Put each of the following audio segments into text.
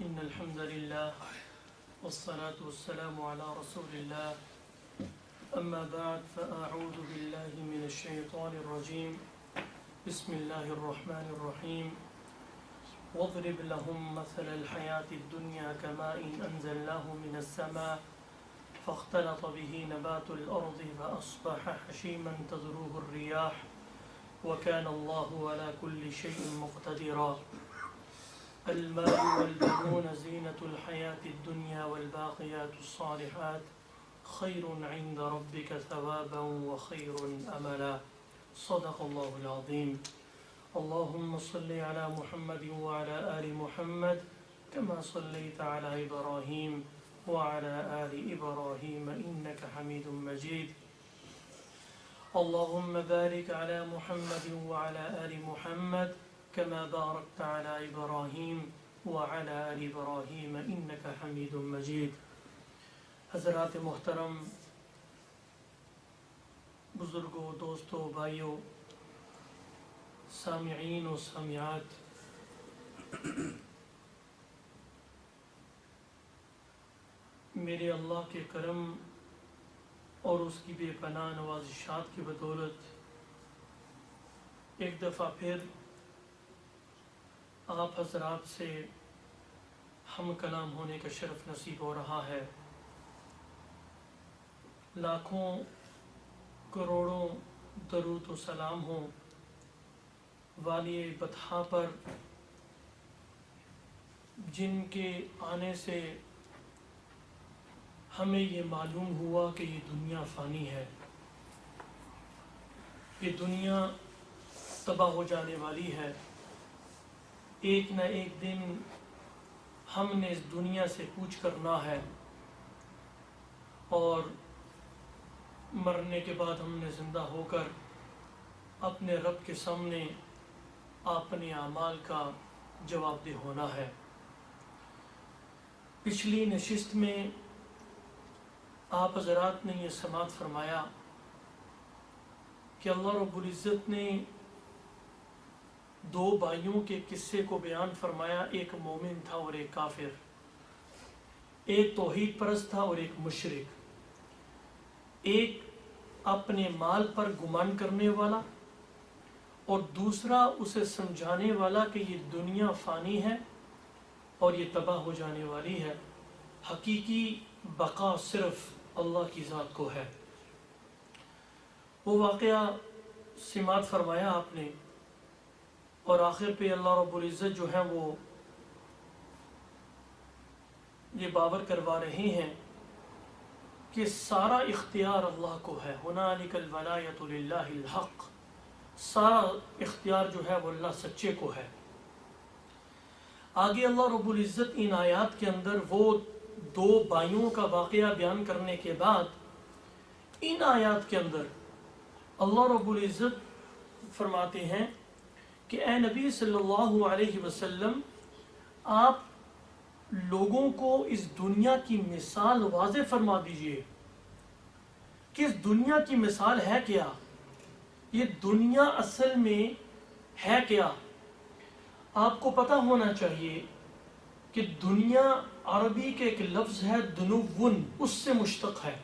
إن الحمد لله والصلاة والسلام على رسول الله أما بعد فأعوذ بالله من الشيطان الرجيم بسم الله الرحمن الرحيم واضرب لهم مثل الحياة الدنيا كماء أنزلناه من السماء فاختلط به نبات الأرض فأصبح حشيما تذروه الرياح وكان الله على كل شيء مقتدرا المال والبنون زينة الحياة الدنيا والباقيات الصالحات خير عند ربك ثوابا وخير أملا صدق الله العظيم اللهم صل على محمد وعلى آل محمد كما صليت على إبراهيم وعلى آل إبراهيم إنك حميد مجيد اللهم بارك على محمد وعلى آل محمد كما باركت على إبراهيم وعلى آل إبراهيم إنك حميد مجيد حضرات محترم بزرگوں دوستوں بھائیوں سامعین و سامعات میرے اللہ کے کرم اور اس کی بے پناہ نوازشات کی بدولت ایک دفعہ پھر آپ حضرات سے ہم کلام ہونے کا شرف نصیب ہو رہا ہے۔ لاکھوں کروڑوں درود و سلام ہوں والی بطحا پر جن کے آنے سے ہمیں یہ معلوم ہوا کہ یہ دنیا فانی ہے، یہ دنیا تباہ ہو جانے والی ہے۔ ایک نہ ایک دن ہم نے اس دنیا سے کوچ کرنا ہے اور مرنے کے بعد ہم نے زندہ ہو کر اپنے رب کے سامنے اپنے اعمال کا جواب دہ ہونا ہے۔ پچھلی نشست میں آپ حضرات نے یہ سماعت فرمایا کہ اللہ رب العزت نے دو بھائیوں کے قصے کو بیان فرمایا، ایک مومن تھا اور ایک کافر، ایک توحید پرست تھا اور ایک مشرک، ایک اپنے مال پر گمان کرنے والا اور دوسرا اسے سمجھانے والا کہ یہ دنیا فانی ہے اور یہ تباہ ہو جانے والی ہے، حقیقی بقا صرف اللہ کی ذات کو ہے۔ وہ واقعہ سماعت فرمایا آپ نے، اور آخر پہ اللہ رب العزت جو ہے وہ یہ باور کروا رہے ہیں کہ سارا اختیار اللہ کو ہے، ہنالک الولایۃ للہ الحق، سارا اختیار جو ہے وہ اللہ سچے کو ہے۔ آگے اللہ رب العزت ان آیات کے اندر وہ دو بھائیوں کا واقعہ بیان کرنے کے بعد ان آیات کے اندر اللہ رب العزت فرماتے ہیں کہ اے نبی صلی اللہ علیہ وسلم آپ لوگوں کو اس دنیا کی مثال واضح فرما دیجئے کہ اس دنیا کی مثال ہے کیا، یہ دنیا اصل میں ہے کیا۔ آپ کو پتہ ہونا چاہیے کہ دنیا عربی کے ایک لفظ ہے دنون، اس سے مشتق ہے،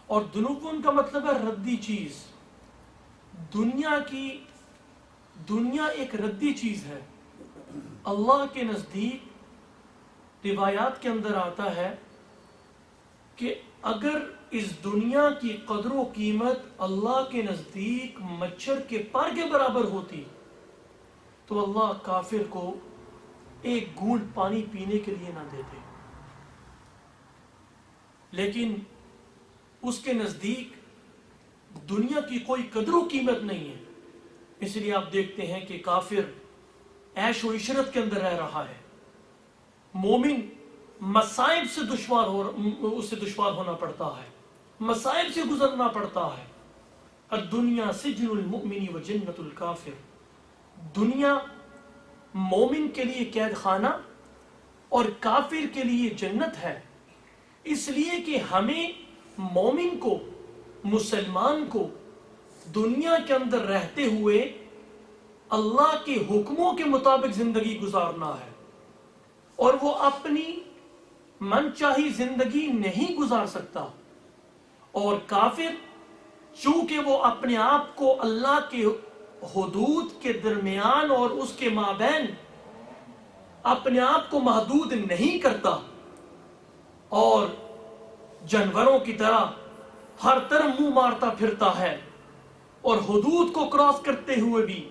اور دنون کا مطلب ہے ردی چیز۔ دنیا ایک ردی چیز ہے۔ اللہ کے نزدیک روایات کے اندر آتا ہے کہ اگر اس دنیا کی قدر و قیمت اللہ کے نزدیک مچھر کے پر کے برابر ہوتی تو اللہ کافر کو ایک گھونٹ پانی پینے کے لیے نہ دیتے، لیکن اس کے نزدیک دنیا کی کوئی قدر و قیمت نہیں ہے، اس لیے آپ دیکھتے ہیں کہ کافر عیش و عشرت کے اندر رہ رہا ہے، مومن مصائب سے دشوار ہونا پڑتا ہے، مصائب سے گزرنا پڑتا ہے۔ الدنیا سجن المؤمن و جنت الکافر، دنیا مومن کے لیے قید خانہ اور کافر کے لیے جنت ہے، اس لیے کہ ہمیں مومن کو، مسلمان کو دنیا کے اندر رہتے ہوئے اللہ کے حکموں کے مطابق زندگی گزارنا ہے، اور وہ اپنی من چاہی زندگی نہیں گزار سکتا، اور کافر چونکہ وہ اپنے آپ کو اللہ کے حدود کے درمیان اور اس کے مابین اپنے آپ کو محدود نہیں کرتا، اور جانوروں کی طرح ہر طرف منہ مارتا پھرتا ہے، اور حدود کو کراس کرتے ہوئے بھی،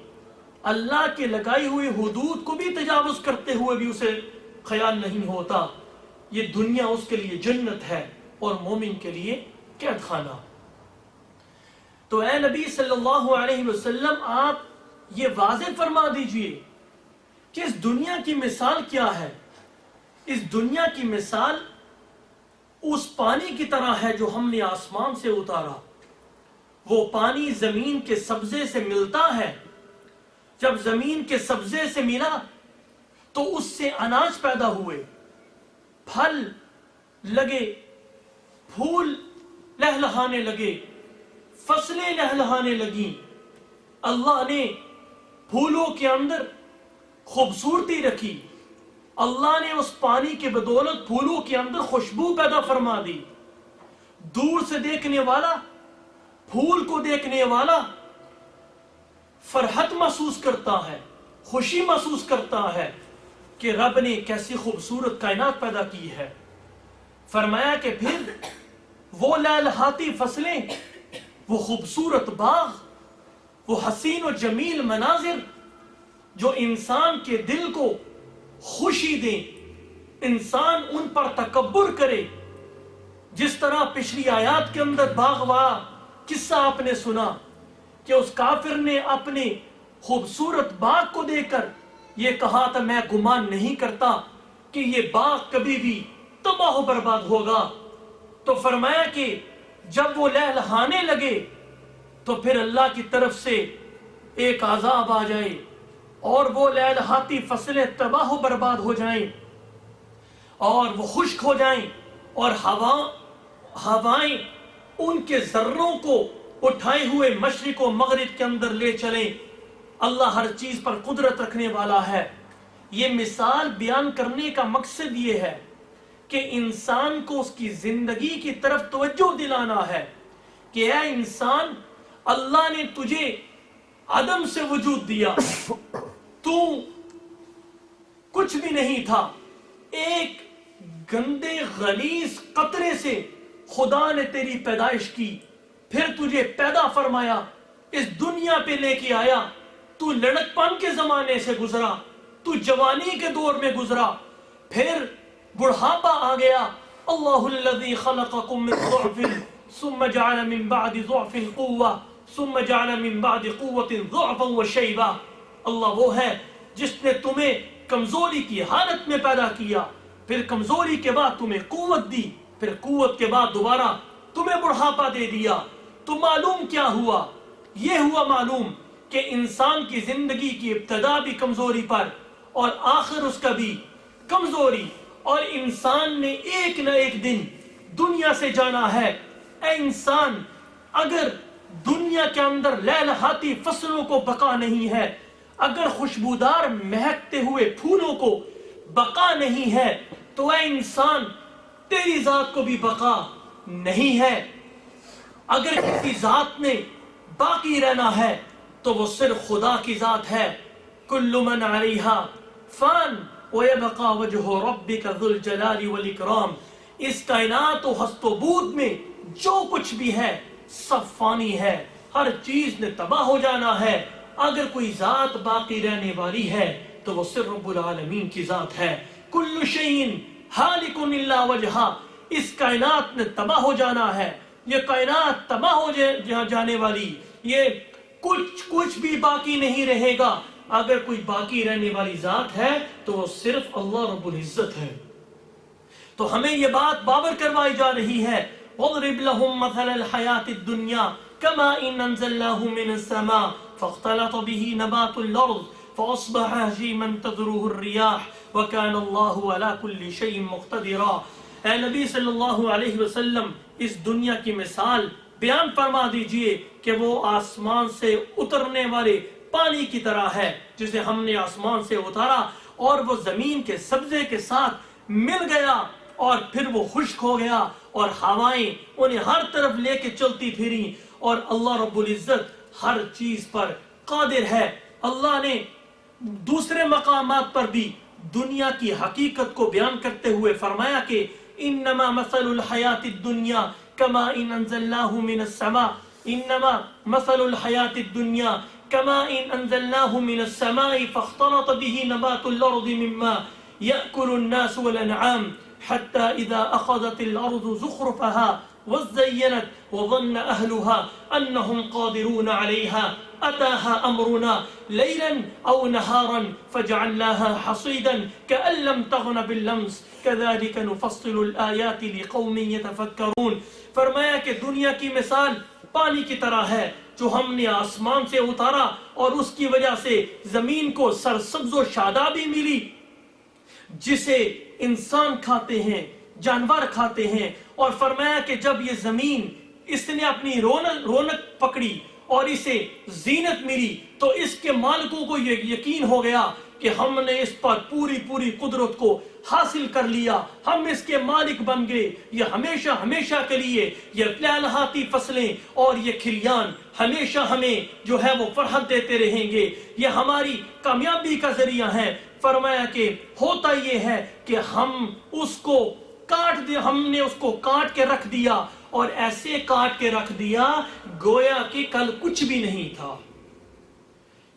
اللہ کے لگائی ہوئی حدود کو بھی تجاوز کرتے ہوئے بھی اسے خیال نہیں ہوتا، یہ دنیا اس کے لیے جنت ہے اور مومن کے لیے قید خانہ۔ تو اے نبی صلی اللہ علیہ وسلم، آپ یہ واضح فرما دیجئے کہ اس دنیا کی مثال کیا ہے۔ اس دنیا کی مثال اس پانی کی طرح ہے جو ہم نے آسمان سے اتارا۔ وہ پانی زمین کے سبزے سے ملتا ہے، جب زمین کے سبزے سے ملا تو اس سے اناج پیدا ہوئے، پھل لگے، پھول لہلہانے لگے، فصلیں لہلہانے لگیں۔ اللہ نے پھولوں کے اندر خوبصورتی رکھی، اللہ نے اس پانی کے بدولت پھولوں کے اندر خوشبو پیدا فرما دی۔ دور سے دیکھنے والا، پھول کو دیکھنے والا فرحت محسوس کرتا ہے، خوشی محسوس کرتا ہے کہ رب نے کیسی خوبصورت کائنات پیدا کی ہے۔ فرمایا کہ پھر وہ لہلہاتی فصلیں، وہ خوبصورت باغ، وہ حسین و جمیل مناظر جو انسان کے دل کو خوشی دیں، انسان ان پر تکبر کرے، جس طرح پچھلی آیات کے اندر باغ والا قصہ آپ نے سنا کہ اس کافر نے اپنے خوبصورت باغ کو دیکھ کر یہ کہا تھا میں گمان نہیں کرتا کہ یہ باغ کبھی بھی تباہ و برباد ہوگا۔ تو فرمایا کہ جب وہ لہلہانے لگے تو پھر اللہ کی طرف سے ایک عذاب آ جائے اور وہ لہلہاتی فصلیں تباہ و برباد ہو جائیں اور وہ خشک ہو جائیں، اور ہوائیں ان کے ذروں کو اٹھائے ہوئے مشرق و مغرب کے اندر لے چلیں۔ اللہ ہر چیز پر قدرت رکھنے والا ہے۔ یہ مثال بیان کرنے کا مقصد یہ ہے کہ انسان کو اس کی زندگی کی طرف توجہ دلانا ہے کہ اے انسان، اللہ نے تجھے عدم سے وجود دیا، تو کچھ بھی نہیں تھا، ایک گندے غلیظ قطرے سے خدا نے تیری پیدائش کی، پھر تجھے پیدا فرمایا، اس دنیا پہ لے کے آیا، تو لڑکپن کے زمانے سے گزرا، تو جوانی کے دور میں گزرا، پھر بڑھاپا آ گیا۔ اللہ الذی خلقکم من ضعف ثم جعل من بعد ضعف قوة ثم جعل من بعد قوة ضعفا وشیبا۔ اللہ وہ ہے جس نے تمہیں کمزوری کی حالت میں پیدا کیا، پھر کمزوری کے بعد تمہیں قوت دی، پھر قوت کے بعد دوبارہ تمہیں بڑھاپا دے دیا۔ تو معلوم کیا ہوا؟ یہ ہوا معلوم کہ انسان کی زندگی کی ابتدا بھی کمزوری پر اور آخر اس کا بھی کمزوری، اور انسان نے ایک نہ ایک دن دنیا سے جانا ہے۔ اے انسان، اگر دنیا کے اندر لہلہاتی فصلوں کو بقا نہیں ہے، اگر خوشبودار مہکتے ہوئے پھولوں کو بقا نہیں ہے، تو اے انسان تیری ذات کو بھی بقا نہیں ہے۔ اگر کسی ذات نے باقی رہنا ہے تو وہ صرف خدا کی ذات ہے۔ کل من علیہا فان وَيَبْقَى وَجْهُ رَبِّكَ ذُو الْجَلَالِ وَالْإِكْرَامِ۔ اس کائنات و ہست و بود میں جو کچھ بھی ہے سب فانی ہے، ہر چیز نے تباہ ہو جانا ہے۔ اگر کوئی ذات باقی رہنے والی ہے تو وہ صرف رب العالمین کی ذات ہے۔ کل شیء ہالک الا وجہہ، اس کائنات نے تباہ ہو جانا ہے، یہ کائنات تباہ ہو جانے والی، یہ کچھ بھی باقی نہیں رہے گا۔ اگر کوئی باقی رہنے والی ذات ہے تو وہ صرف اللہ رب العزت ہے۔ تو ہمیں یہ بات باور کروائی جا رہی ہے، وَاضْرِبْ لَهُمْ مَثَلَ الْحَيَاةِ الدُّنْيَا كَمَاءٍ أَنزَلْنَاهُ مِنَ السَّمَاءِ فَاخْتَلَطَ بِهِ نَبَاتُ الْأَرْضِ فَأَصْبَحَ هَشِيمًا تَذْرُوهُ الرِّيَاحُ وَكَانَ اللَّهُ عَلَى كُلِّ شَيْءٍ مُقْتَدِرًا۔ اے نبی صلی اللہ علیہ وسلم، اس دنیا کی مثال بیان فرما دیجئے کہ وہ آسمان سے اترنے والے پانی کی طرح ہے جسے ہم نے آسمان سے اتارا، اور وہ زمین کے سبزے کے ساتھ مل گیا اور پھر وہ خشک ہو گیا اور ہوائیں انہیں ہر طرف لے کے چلتی پھری. اور اللہ رب العزت ہر چیز پر قادر ہے. اللہ نے دوسرے مقامات پر بھی دنیا کی حقیقت کو بیان کرتے ہوئے فرمایا کہ انما مثل الحیات الدنیا کما ان انزلناہ من السماء انما مثل الحیات الدنیا كما إن أنزلناه من السماء فاختلط به نبات الأرض مما يأكل الناس والأنعام حتى إذا أخذت الأرض زخرفها وزينت وظن أهلها أنهم قادرون عليها أتاها أمرنا ليلا أو نهارا فجعلناها حصيدا كأن لم تغن بالأمس كذلك نفصل الآيات لقوم يتفكرون. فرمایا کہ دنیا کی مثال پانی کی طرح ہے جو ہم نے آسمان سے اتارا اور اس کی وجہ سے زمین کو سرسبز و شادابی ملی جسے انسان کھاتے ہیں جانور کھاتے ہیں. اور فرمایا کہ جب یہ زمین اس نے اپنی رونق پکڑی اور اسے زینت ملی تو اس کے مالکوں کو یہ یقین ہو گیا کہ ہم نے اس پر پوری قدرت کو حاصل کر لیا, ہم اس کے مالک بن گئے. یہ ہمیشہ کے لیے یہ لہلہاتی فصلیں اور یہ کھلیان ہمیشہ ہمیں جو ہے وہ فرحت دیتے رہیں گے, یہ ہماری کامیابی کا ذریعہ ہے. فرمایا کہ ہوتا یہ ہے کہ ہم نے اس کو کاٹ کے رکھ دیا اور ایسے کاٹ کے رکھ دیا گویا کہ کل کچھ بھی نہیں تھا.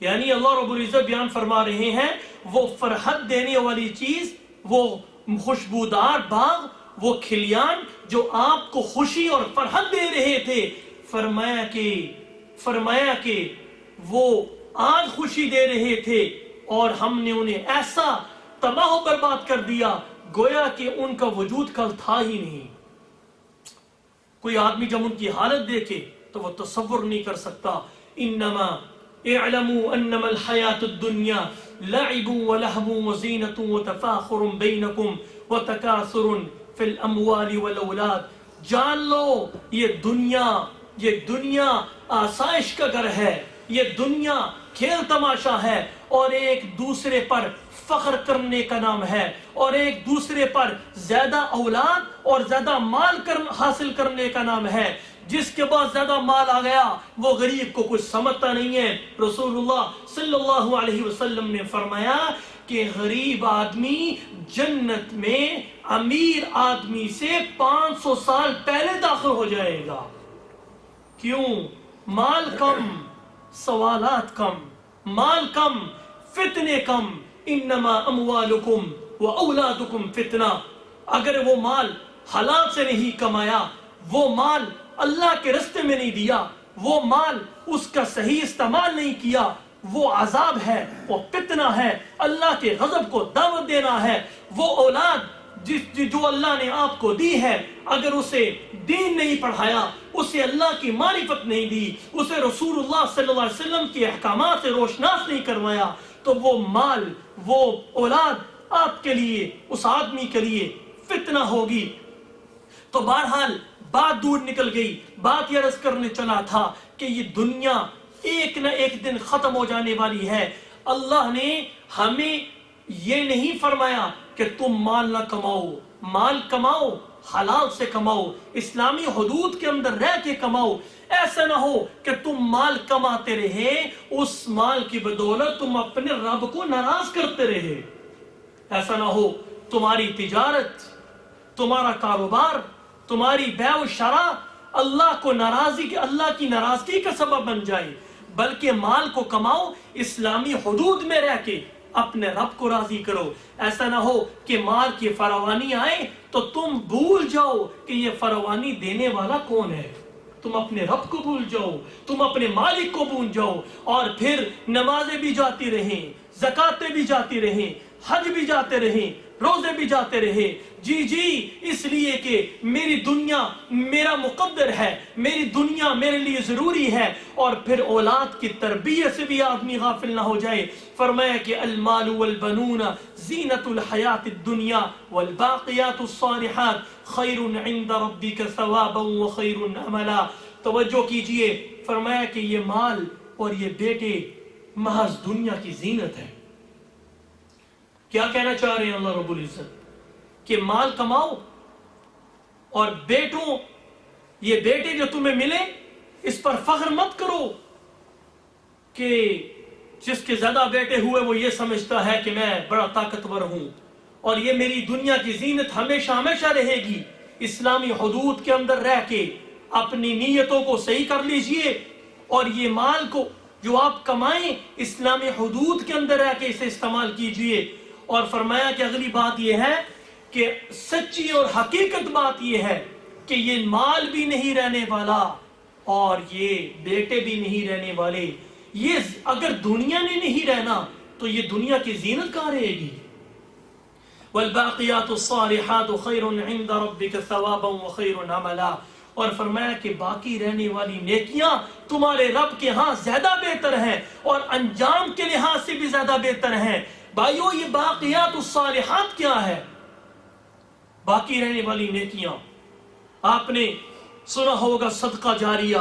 یعنی اللہ رب العزت بیان فرما رہے ہیں وہ فرحت دینے والی چیز, وہ خوشبودار باغ, وہ کھلیان جو آپ کو خوشی اور فرحت دے رہے تھے, فرمایا کہ وہ آج خوشی دے رہے تھے اور ہم نے انہیں ایسا تباہ و برباد کر دیا گویا کہ ان کا وجود کل تھا ہی نہیں. کوئی آدمی جب ان کی حالت دیکھے تو وہ تصور نہیں کر سکتا. انما اعلموا انما الحیات الدنیا لعب ولہو وزینۃ وتفاخر بینکم وتکاثر فی الاموال والاولاد. جان لو یہ دنیا آسائش کا گھر ہے, یہ دنیا کھیل تماشا ہے اور ایک دوسرے پر فخر کرنے کا نام ہے اور ایک دوسرے پر زیادہ اولاد اور زیادہ مال حاصل کرنے کا نام ہے. جس کے بعد زیادہ مال آ گیا وہ غریب کو کچھ سمجھتا نہیں ہے. رسول اللہ صلی اللہ علیہ وسلم نے فرمایا کہ غریب آدمی جنت میں امیر آدمی سے 500 سال پہلے داخل ہو جائے گا. کیوں؟ مال کم, سوالات کم, مال کم, فتنے کم. انما اموالکم و اولادکم فتنہ. اگر وہ مال حلال سے نہیں کمایا, وہ مال اللہ کے رستے میں نہیں دیا, وہ مال اس کا صحیح استعمال نہیں کیا, وہ عذاب ہے, وہ فتنہ ہے, اللہ کے غضب کو دعوت دینا ہے. وہ اولاد جو اللہ نے آپ کو دی ہے اگر اسے دین نہیں پڑھایا, اسے اللہ کی معرفت نہیں دی, اسے رسول اللہ صلی اللہ علیہ وسلم کے احکامات سے روشناس نہیں کروایا تو وہ مال, وہ اولاد آپ کے لیے, اس آدمی کے لیے فتنہ ہوگی. تو بہرحال بات دور نکل گئی. بات یہ عرض کرنے چلا تھا کہ یہ دنیا ایک نہ ایک دن ختم ہو جانے والی ہے. اللہ نے ہمیں یہ نہیں فرمایا کہ تم مال نہ کماؤ, مال کماؤ, حلال سے کماؤ, اسلامی حدود کے اندر رہ کے کماؤ. ایسا نہ ہو کہ تم مال کماتے رہے, اس مال کی بدولت تم اپنے رب کو ناراض کرتے رہے. ایسا نہ ہو تمہاری تجارت, تمہارا کاروبار, تمہاری بیع و شراء اللہ کی ناراضگی کا سبب بن جائے. بلکہ مال کو کماؤ, اسلامی حدود میں رہ کے اپنے رب کو راضی کرو. ایسا نہ ہو کہ مال کی فراوانی آئے تو تم بھول جاؤ کہ یہ فراوانی دینے والا کون ہے. تم اپنے رب کو بھول جاؤ, تم اپنے مالک کو بھول جاؤ اور پھر نمازیں بھی جاتی رہیں, زکاتیں بھی جاتی رہیں, حج بھی جاتے رہیں, روزے بھی جاتے رہے. جی اس لیے کہ میری دنیا میرا مقدر ہے, میری دنیا میرے لیے ضروری ہے. اور پھر اولاد کی تربیت سے بھی آدمی غافل نہ ہو جائے. فرمایا کہ المال والبنون زینت الحیات الدنیا والباقیات الصالحات خیر عند ربک ثوابا وخیر عملا. توجہ کیجئے, فرمایا کہ یہ مال اور یہ بیٹے محض دنیا کی زینت ہے. کیا کہنا چاہ رہے ہیں اللہ رب العزت؟ کہ مال کماؤ اور بیٹوں، یہ بیٹے جو تمہیں ملے اس پر فخر مت کرو کہ جس کے زیادہ بیٹے ہوئے وہ یہ سمجھتا ہے کہ میں بڑا طاقتور ہوں اور یہ میری دنیا کی زینت ہمیشہ ہمیشہ رہے گی۔ اسلامی حدود کے اندر رہ کے اپنی نیتوں کو صحیح کر لیجئے، اور یہ مال کو جو آپ کمائیں اسلامی حدود کے اندر رہ کے اسے استعمال کیجئے۔ اور فرمایا کہ اگلی بات یہ ہے کہ سچی اور حقیقت بات یہ ہے کہ یہ مال بھی نہیں رہنے والا اور یہ بیٹے بھی نہیں رہنے والے۔ یہ اگر دنیا نے نہیں رہنا تو یہ دنیا کی زینت کہاں رہے گی؟ والباقیات الصالحات خیر عند ربک ثوابا وخیر عملا، اور فرمایا کہ باقی رہنے والی نیکیاں تمہارے رب کے ہاں زیادہ بہتر ہیں اور انجام کے لحاظ سے بھی زیادہ بہتر ہیں۔ بھائیو، یہ باقیات الصالحات کیا ہے؟ باقی رہنے والی نیکیاں، آپ نے سنا ہوگا صدقہ جاریہ،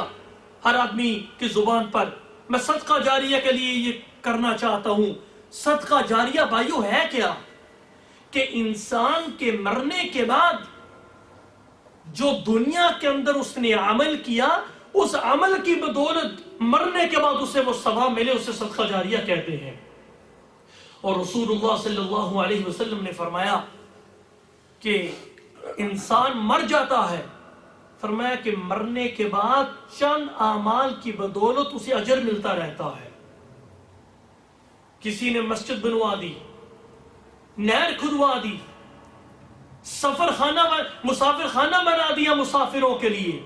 ہر آدمی کی زبان پر میں صدقہ جاریہ کے لیے یہ کرنا چاہتا ہوں۔ صدقہ جاریہ بھائیو ہے کیا؟ کہ انسان کے مرنے کے بعد جو دنیا کے اندر اس نے عمل کیا، اس عمل کی بدولت مرنے کے بعد اسے وہ ثواب ملے، اسے صدقہ جاریہ کہتے ہیں۔ اور رسول اللہ صلی اللہ علیہ وسلم نے فرمایا کہ انسان مر جاتا ہے، فرمایا کہ مرنے کے بعد چند اعمال کی بدولت اسے اجر ملتا رہتا ہے۔ کسی نے مسجد بنوا دی، نہر کھدوا دی، مسافر خانہ بنا دیا مسافروں کے لیے،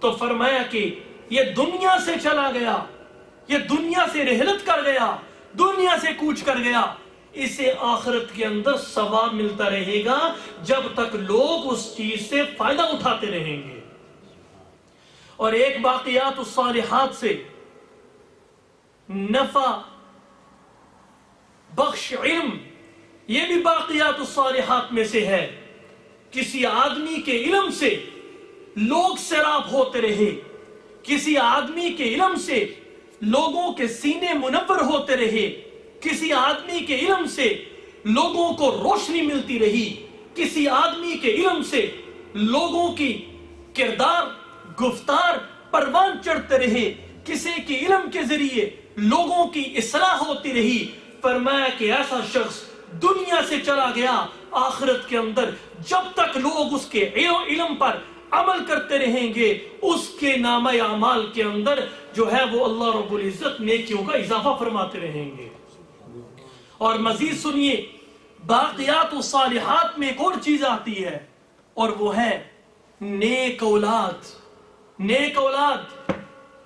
تو فرمایا کہ یہ دنیا سے چلا گیا، یہ دنیا سے رحلت کر گیا، دنیا سے کوچ کر گیا، اسے آخرت کے اندر ثواب ملتا رہے گا جب تک لوگ اس چیز سے فائدہ اٹھاتے رہیں گے۔ اور ایک باقیات الصالحات سے نفع بخش علم، یہ بھی باقیات الصالحات میں سے ہے۔ کسی آدمی کے علم سے لوگ سیراب ہوتے رہے، کسی آدمی کے علم سے لوگوں کے سینے منور ہوتے رہے، کسی آدمی کے علم سے لوگوں کو روشنی ملتی رہی، کسی آدمی کے علم سے لوگوں کی کردار گفتار پروان چڑھتے رہے، کسی کے علم کے ذریعے لوگوں کی اصلاح ہوتی رہی۔ فرمایا کہ ایسا شخص دنیا سے چلا گیا، آخرت کے اندر جب تک لوگ اس کے علم پر عمل کرتے رہیں گے، اس کے نامہ اعمال کے اندر جو ہے وہ اللہ رب العزت نیکیوں کا اضافہ فرماتے رہیں گے۔ اور مزید سنیے، باقیات الصالحات میں ایک اور چیز آتی ہے، اور وہ ہے نیک اولاد۔ نیک اولاد،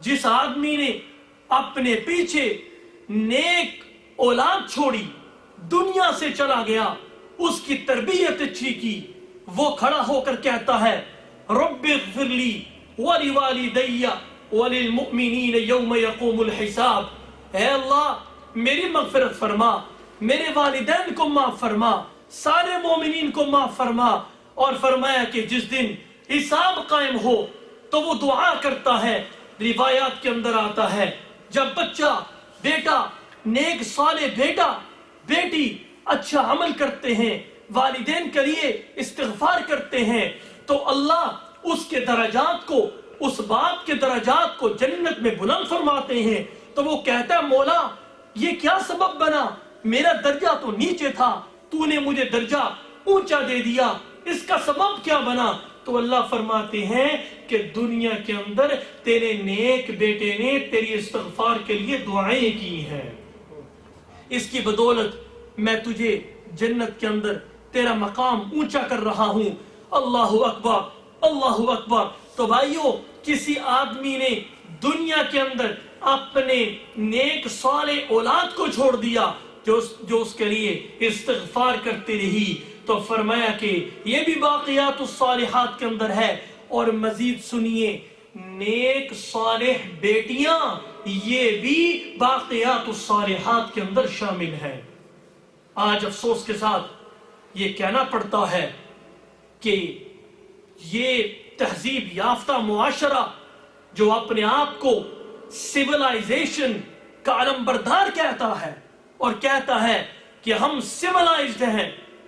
جس آدمی نے اپنے پیچھے نیک اولاد چھوڑی، دنیا سے چلا گیا، اس کی تربیت اچھی کی، وہ کھڑا ہو کر کہتا ہے رب اغفر لی ولوالدی وللمؤمنین یوم یقوم الحساب، اے اللہ میری مغفرت فرما، میرے والدین کو معاف فرما، سارے مومنین کو معاف فرما۔ اور فرمایا کہ جس دن حساب قائم ہو تو وہ دعا کرتا ہے، روایات کے اندر آتا ہے جب بچہ، بیٹا، نیک صالح بیٹا بیٹی اچھا عمل کرتے ہیں، والدین کے لیے استغفار کرتے ہیں، تو اللہ اس کے درجات کو، اس باپ کے درجات کو جنت میں بلند فرماتے ہیں۔ تو وہ کہتا ہے مولا یہ کیا سبب بنا، میرا درجہ تو نیچے تھا، تو نے مجھے درجہ اونچا دے دیا، اس کا سبب کیا بنا؟ تو اللہ فرماتے ہیں کہ دنیا کے اندر تیرے نیک بیٹے نے تیری استغفار کے لیے دعائیں کی ہیں، اس کی بدولت میں تجھے جنت کے اندر تیرا مقام اونچا کر رہا ہوں۔ اللہ اکبر، اللہ اکبر۔ تو بھائیو، کسی آدمی نے دنیا کے اندر اپنے نیک صالح اولاد کو چھوڑ دیا جو اس کے لیے استغفار کرتی رہی، تو فرمایا کہ یہ بھی باقیات الصالحات کے اندر ہے۔ اور مزید سنیے، نیک صالح بیٹیاں یہ بھی باقیات الصالحات کے اندر شامل ہیں۔ آج افسوس کے ساتھ یہ کہنا پڑتا ہے کہ یہ تہذیب یافتہ معاشرہ جو اپنے آپ کو سیولائزیشن کا علمبردار کہتا ہے اور کہتا ہے کہ ہم سیولائزڈ ہیں،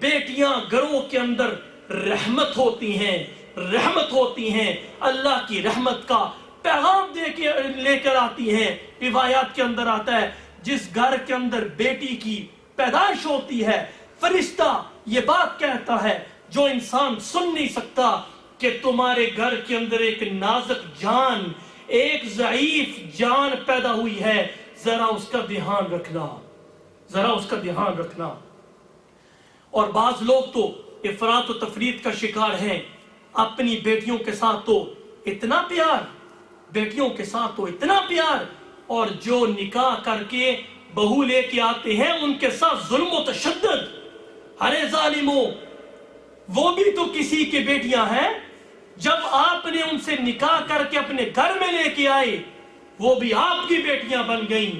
بیٹیاں گھروں کے اندر رحمت ہوتی ہیں، اللہ کی رحمت کا پیغام لے کر آتی ہیں۔ روایات کے اندر آتا ہے جس گھر کے اندر بیٹی کی پیدائش ہوتی ہے، فرشتہ یہ بات کہتا ہے جو انسان سن نہیں سکتا کہ تمہارے گھر کے اندر ایک نازک جان، ایک ضعیف جان پیدا ہوئی ہے، ذرا اس کا دھیان رکھنا۔ اور بعض لوگ تو افراط و تفریط کا شکار ہیں، اپنی بیٹیوں کے ساتھ تو اتنا پیار، اور جو نکاح کر کے بہو لے کے آتے ہیں ان کے ساتھ ظلم و تشدد۔ ارے ظالموں، وہ بھی تو کسی کی بیٹیاں ہیں، جب آپ نے ان سے نکاح کر کے اپنے گھر میں لے کے آئے وہ بھی آپ کی بیٹیاں بن گئیں،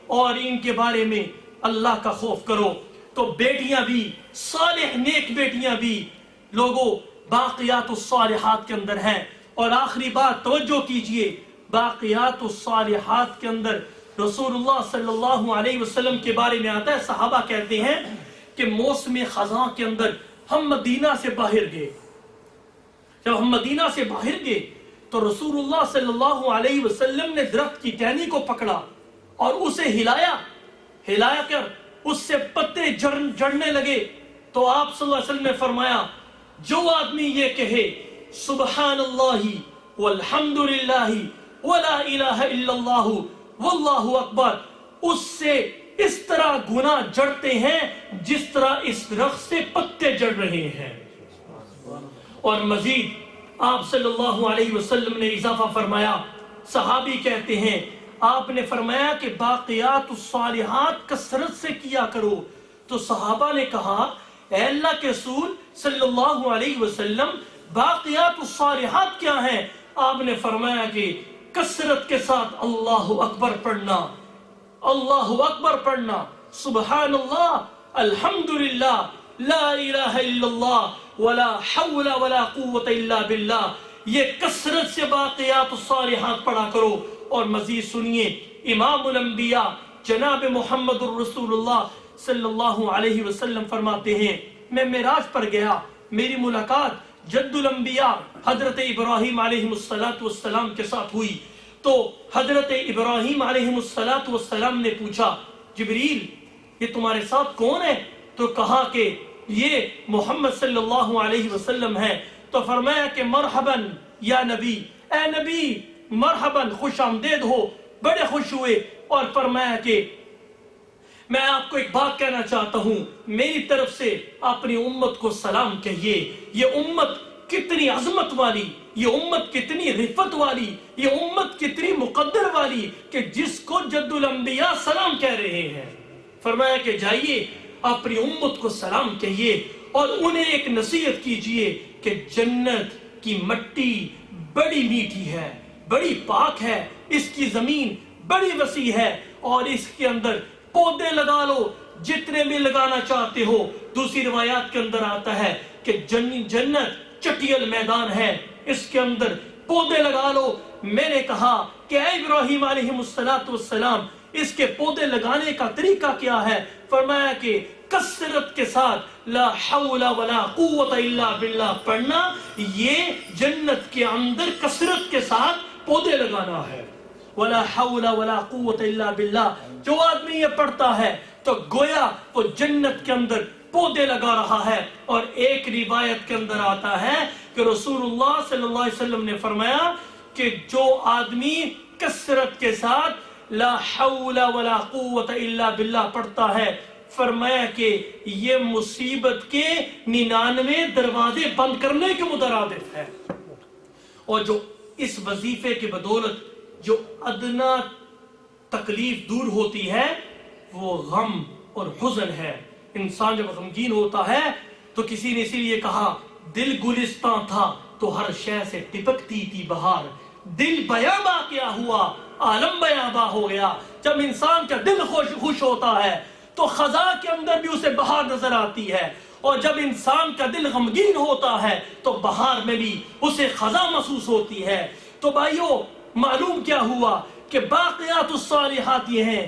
اور ان کے بارے میں اللہ کا خوف کرو۔ تو بیٹیاں بھی، صالح نیک بیٹیاں بھی لوگوں باقیات الصالحات کے اندر ہیں۔ اور آخری بات توجہ کیجئے، باقیات الصالحات کے اندر رسول اللہ صلی اللہ علیہ وسلم کے بارے میں آتا ہے، صحابہ کہتے ہیں کہ موسم خزاں کے اندر ہم مدینہ سے باہر گئے۔ جب ہم مدینہ سے باہر گئے تو رسول اللہ صلی اللہ علیہ وسلم نے درخت کی ٹہنی کو پکڑا اور اسے ہلایا کر اس سے پتے جڑنے لگے۔ تو آپ صلی اللہ علیہ وسلم نے فرمایا جو آدمی یہ کہے سبحان اللہ والحمدللہ ولا الہ الا اللہ واللہ اکبر، اس سے اس طرح گناہ جڑتے ہیں جس طرح اس درخت سے پتے جڑ رہے ہیں۔ اور مزید آپ صلی اللہ علیہ وسلم نے اضافہ فرمایا، صحابی کہتے ہیں آپ نے فرمایا کہ باقیات الصالحات کثرت سے کیا کرو۔ تو صحابہ نے کہا اے اللہ کے رسول صلی اللہ علیہ وسلم باقیات الصالحات کیا ہیں؟ آپ نے فرمایا کہ کثرت کے ساتھ اللہ اکبر پڑھنا، سبحان اللہ، الحمدللہ، لا الہ الا اللہ، ولا حول ولا قوت الا باللہ، یہ کثرت سے باقیات الصالحات پڑھا کرو۔ اور مزید سنیے، امام الانبیاء جناب محمد الرسول اللہ صلی اللہ علیہ وسلم فرماتے ہیں میں معراج پر گیا، میری ملاقات جد الانبیاء حضرت ابراہیم علیہ السلام کے ساتھ ہوئی۔ تو حضرت ابراہیم علیہ السلام نے پوچھا جبریل یہ تمہارے ساتھ کون ہے؟ تو کہا کہ یہ محمد صلی اللہ علیہ وسلم ہے۔ تو فرمایا کہ مرحباً یا نبی، اے نبی مرحباً، خوش آمدید ہو، بڑے خوش ہوئے۔ اور فرمایا کہ میں آپ کو ایک بات کہنا چاہتا ہوں، میری طرف سے اپنی امت کو سلام کہیے۔ یہ امت کتنی عظمت والی، یہ امت کتنی رفت والی، یہ امت کتنی مقدر والی کہ جس کو جد الانبیاء سلام کہہ رہے ہیں۔ فرمایا کہ جائیے اپنی امت کو سلام کہیے اور انہیں ایک نصیحت کیجئے کہ جنت کی مٹی بڑی میٹھی ہے، بڑی پاک ہے، اس کی زمین بڑی وسیع ہے، اور اس کے اندر پودے لگا لو جتنے بھی لگانا چاہتے ہو۔ دوسری روایات کے اندر آتا ہے کہ جنت چٹیل میدان ہے، اس کے اندر پودے لگا لو۔ میں نے کہا کہ اے ابراہیم علیہ السلام اس کے پودے لگانے کا طریقہ کیا ہے؟ فرمایا کہ کثرت کے ساتھ لا حول ولا قوت الا باللہ پڑھنا، یہ جنت کے اندر کثرت کے ساتھ پودے لگانا ہے۔ ولا حول ولا قوت الا باللہ، جو آدمی یہ پڑھتا ہے تو گویا وہ جنت کے اندر پودے لگا رہا ہے۔ اور ایک روایت کے اندر آتا ہے کہ رسول اللہ صلی اللہ علیہ وسلم نے فرمایا کہ جو آدمی کثرت کے ساتھ لا حول ولا قوت الا باللہ پڑھتا ہے، فرمایا کہ یہ مصیبت کے 99 دروازے بند کرنے کے مترادف ہے۔ اور جو اس وظیفے کے بدولت جو ادنا تکلیف دور ہوتی ہے وہ غم اور حزن ہے۔ انسان جب غمگین ہوتا ہے تو کسی نے اسی لیے کہا دل گلستان تھا تو ہر شے سے ٹپکتی تھی بہار، دل بیاباں کیا ہوا عالم بیاباں ہو گیا۔ جب انسان کا دل خوش ہوتا ہے تو خزاں کے اندر بھی اسے بہار نظر آتی ہے، اور جب انسان کا دل غمگین ہوتا ہے تو بہار میں بھی اسے خزاں محسوس ہوتی ہے۔ تو بھائیو معلوم کیا ہوا کہ باقیات الصالحات یہ ہیں،